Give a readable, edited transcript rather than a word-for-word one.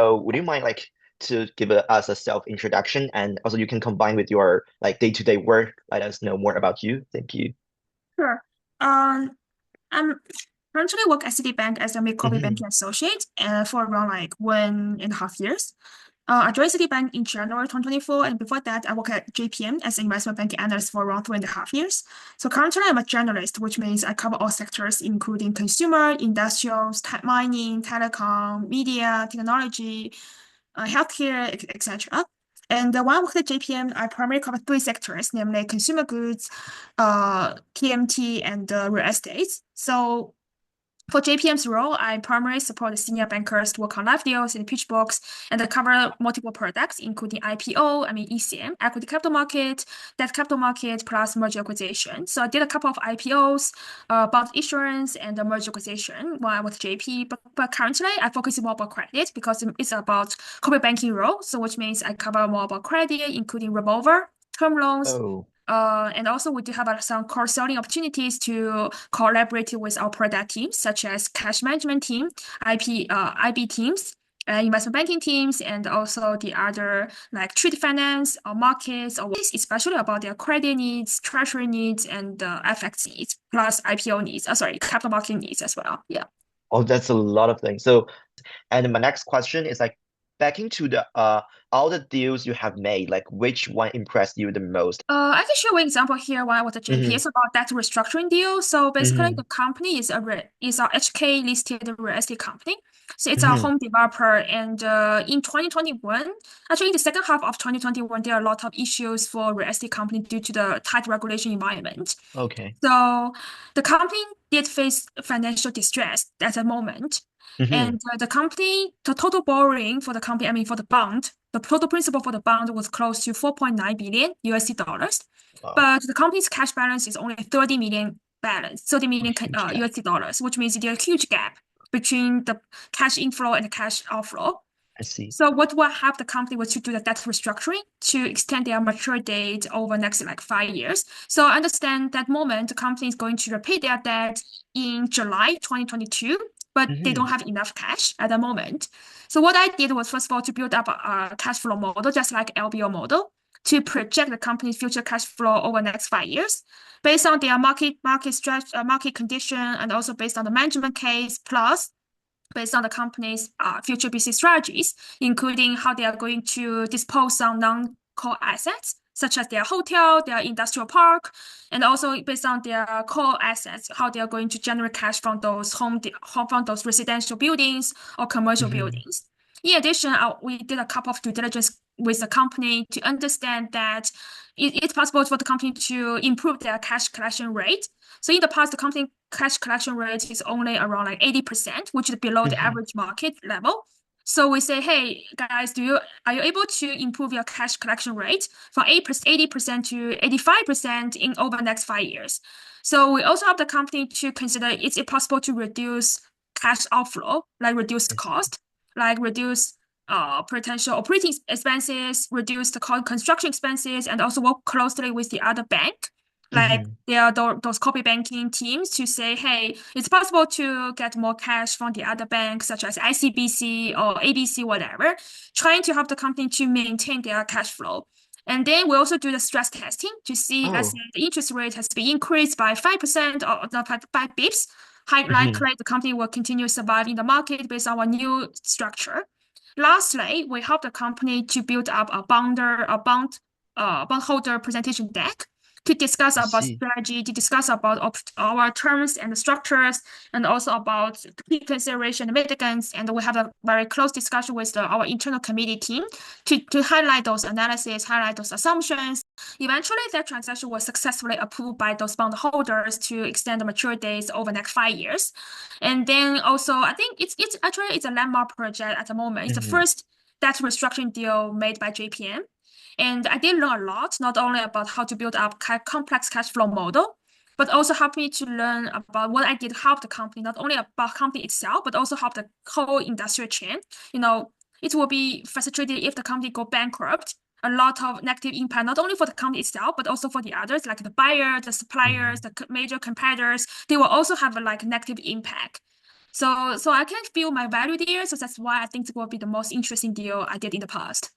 So would you mind to give us a self-introduction, and also you can combine with your day-to-day work, let us know more about you. Thank you. Sure. Um, I'm currently work at Citibank as a mid-corporate Hmm. banking associate for around like 1.5 years. I joined Citibank in January 2024, and before that, I worked at JPM as an investment banking analyst for around 3.5 years. So currently, I'm a generalist, which means I cover all sectors, including consumer, industrials, mining, telecom, media, technology, healthcare, etc. And when I worked at JPM, I primarily covered three sectors, namely consumer goods, TMT, and real estate. So for JPM's role, I primarily support the senior bankers to work on live deals in the pitch books and I cover multiple products, including ECM, equity capital market, debt capital market, plus merger acquisition. So I did a couple of IPOs, bond issuance, and the merger acquisition while I was JP. But currently, I focus more about credit because it's about corporate banking role. So which means I cover more about credit, including revolver, term loans, Oh, and also we do have some cross-selling opportunities to collaborate with our product teams, such as cash management team, IB teams, investment banking teams, and also the other like trade finance or markets, or especially about their credit needs, treasury needs, and FX needs, plus IPO needs. Sorry, capital market needs as well. Yeah. oh, that's a lot of things. So, and my next question is back into the all the deals you have made, like which one impressed you the most? I can show you an example here when I was at JP. Hmm. It's about that restructuring deal. So basically, Hmm. the company is a HK listed real estate company. So it's a Hmm. home developer. And in 2021, actually in the second half of 2021, there are a lot of issues for real estate company due to the tight regulation environment. Okay. So the company did face financial distress at the moment. Hmm. And the total borrowing for the company, I mean, for the bond, the total principal for the bond was close to 4.9 billion USD dollars. Wow, But the company's cash balance is only 30 million balance, 30 a million huge gap. USD dollars, which means there's a huge gap between the cash inflow and the cash outflow. I see. So what will help the company was to do the debt restructuring to extend their mature date over next like 5 years. So I understand that moment the company is going to repay their debt in July 2022, but they Hmm. don't have enough cash at the moment. So what I did was first of all to build up a cash flow model, just like LBO model, to project the company's future cash flow over the next 5 years, based on their market condition, and also based on the management case, plus based on the company's future business strategies, including how they are going to dispose on non-core assets, such as their hotel, their industrial park, and also based on their core assets, how they are going to generate cash from from those residential buildings or commercial Hmm. buildings. In addition, we did a couple of due diligence with the company to understand that it's possible for the company to improve their cash collection rate. So in the past, the company cash collection rate is only around like 80%, which is below the Hmm. average market level. So we say, hey guys, are you able to improve your cash collection rate from 80% to 85% in over the next 5 years? So we also have the company to consider is it possible to reduce cash outflow, like reduce I see. cost, like reduce potential operating expenses, reduce the construction expenses, and also work closely with the other bank. Like Hmm. there are those corporate banking teams to say, hey, it's possible to get more cash from the other banks, such as ICBC or ABC, whatever, trying to help the company to maintain their cash flow. And then we also do the stress testing to see, let's say, Oh. the interest rate has been increased by 5% or not 5 bips. High Hmm. likely the company will continue surviving the market based on our new structure. Lastly, we help the company to build up bondholder presentation deck to discuss I about see. strategy, to discuss about our terms and structures, and also about key consideration and mitigants. And we have a very close discussion with our internal committee team to highlight those analysis, highlight those assumptions. Eventually, that transaction was successfully approved by those bondholders to extend the mature dates over the next 5 years. And then also, I think it's actually it's a landmark project at the moment. It's the Hmm. first debt restructuring deal made by JPM. And I did learn a lot, not only about how to build up complex cash flow model, but also helped me to learn about what I did help the company, not only about company itself, but also help the whole industrial chain. You know, it will be frustrating if the company go bankrupt. A lot of negative impact, not only for the company itself, but also for the others, like the buyer, the suppliers, Hmm. the major competitors. They will also have a like negative impact. So I can feel my value there. So that's why I think it will be the most interesting deal I did in the past.